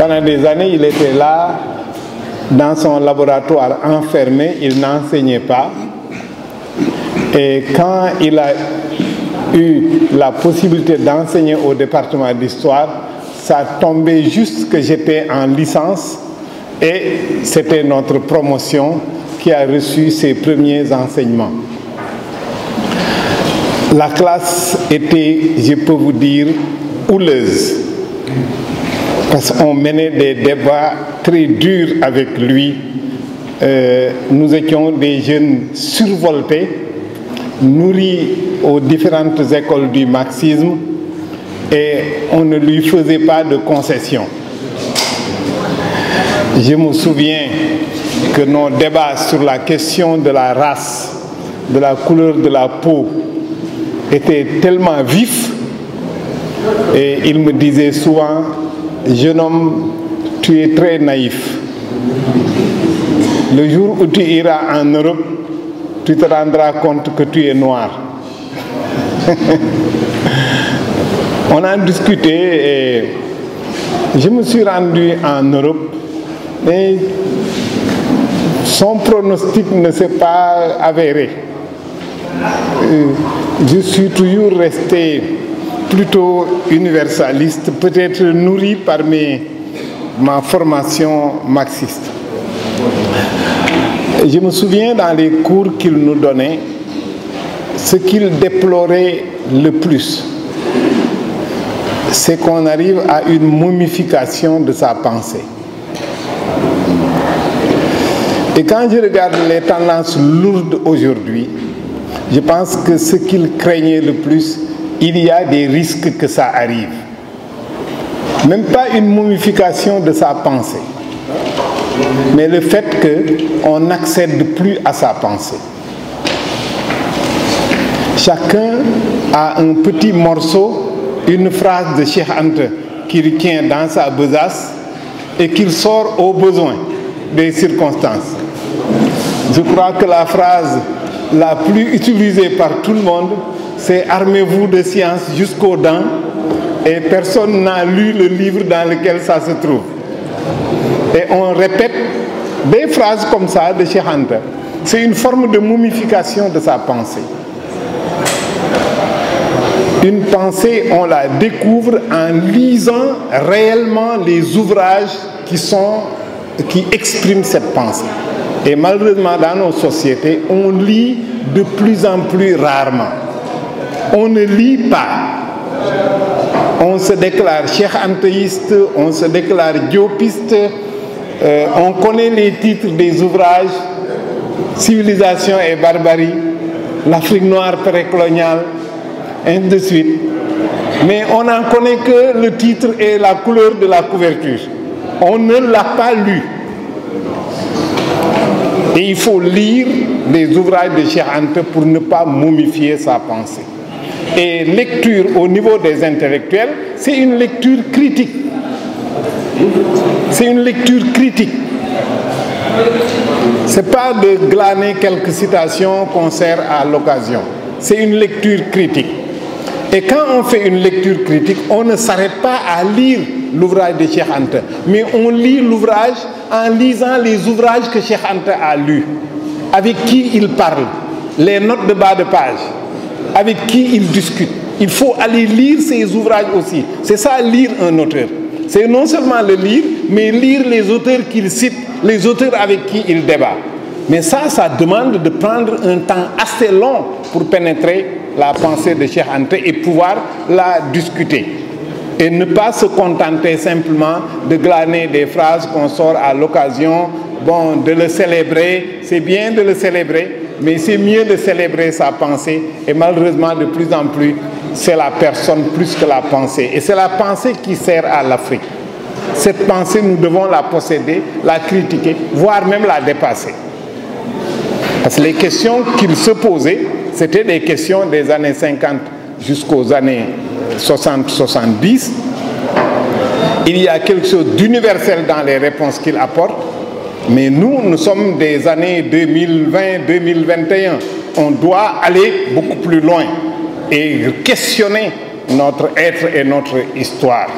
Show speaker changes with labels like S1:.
S1: Pendant des années, il était là, dans son laboratoire enfermé, il n'enseignait pas. Et quand il a eu la possibilité d'enseigner au département d'histoire, ça tombait juste que j'étais en licence et c'était notre promotion qui a reçu ses premiers enseignements. La classe était, je peux vous dire, houleuse, parce qu'on menait des débats très durs avec lui. Nous étions des jeunes survoltés, nourris aux différentes écoles du marxisme, et on ne lui faisait pas de concessions. Je me souviens que nos débats sur la question de la race, de la couleur de la peau, étaient tellement vifs, et il me disait souvent: jeune homme, tu es très naïf. Le jour où tu iras en Europe, tu te rendras compte que tu es noir. On a discuté et je me suis rendu en Europe, mais son pronostic ne s'est pas avéré. Je suis toujours resté plutôt universaliste, peut-être nourri par ma formation marxiste. Je me souviens dans les cours qu'il nous donnait, ce qu'il déplorait le plus, c'est qu'on arrive à une momification de sa pensée. Et quand je regarde les tendances lourdes aujourd'hui, je pense que ce qu'il craignait le plus, il y a des risques que ça arrive. Même pas une momification de sa pensée, mais le fait qu'on n'accède plus à sa pensée. Chacun a un petit morceau, une phrase de Cheikh Anta qu'il tient dans sa besace et qu'il sort au besoin des circonstances. Je crois que la phrase la plus utilisée par tout le monde, c'est « Armez-vous de science jusqu'aux dents » et personne n'a lu le livre dans lequel ça se trouve. Et on répète des phrases comme ça de Cheikh Anta. C'est une forme de momification de sa pensée. Une pensée, on la découvre en lisant réellement les ouvrages qui expriment cette pensée. Et malheureusement, dans nos sociétés, on lit de plus en plus rarement. On ne lit pas. On se déclare cheikh antéiste, on se déclare diopiste, on connaît les titres des ouvrages, Civilisation et barbarie, l'Afrique noire précoloniale, ainsi de suite. Mais on n'en connaît que le titre et la couleur de la couverture. On ne l'a pas lu. Et il faut lire les ouvrages de Cheikh Anta pour ne pas momifier sa pensée. Et lecture au niveau des intellectuels, c'est une lecture critique. C'est une lecture critique. Ce n'est pas de glaner quelques citations qu'on sert à l'occasion. C'est une lecture critique. Et quand on fait une lecture critique, on ne s'arrête pas à lire l'ouvrage de Cheikh Anta, mais on lit l'ouvrage en lisant les ouvrages que Cheikh Anta a lus, avec qui il parle, les notes de bas de page, avec qui il discute. Il faut aller lire ces ouvrages aussi. C'est ça, lire un auteur. C'est non seulement le lire, mais lire les auteurs qu'il cite, les auteurs avec qui il débat. Mais ça demande de prendre un temps assez long pour pénétrer la pensée de Cheikh Anta et pouvoir la discuter. Et ne pas se contenter simplement de glaner des phrases qu'on sort à l'occasion, bon, de le célébrer, c'est bien de le célébrer, mais c'est mieux de célébrer sa pensée. Et malheureusement, de plus en plus, c'est la personne plus que la pensée. Et c'est la pensée qui sert à l'Afrique. Cette pensée, nous devons la posséder, la critiquer, voire même la dépasser. Parce que les questions qu'il se posait, c'était des questions des années 50 jusqu'aux années 60-70. Il y a quelque chose d'universel dans les réponses qu'il apporte, mais nous sommes des années 2020-2021. On doit aller beaucoup plus loin et questionner notre être et notre histoire.